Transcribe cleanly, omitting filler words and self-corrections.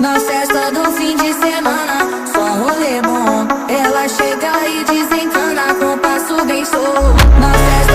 Na festa do fim de semana, só rolê bom. Ela chega e desencana com passo bem show. Na festa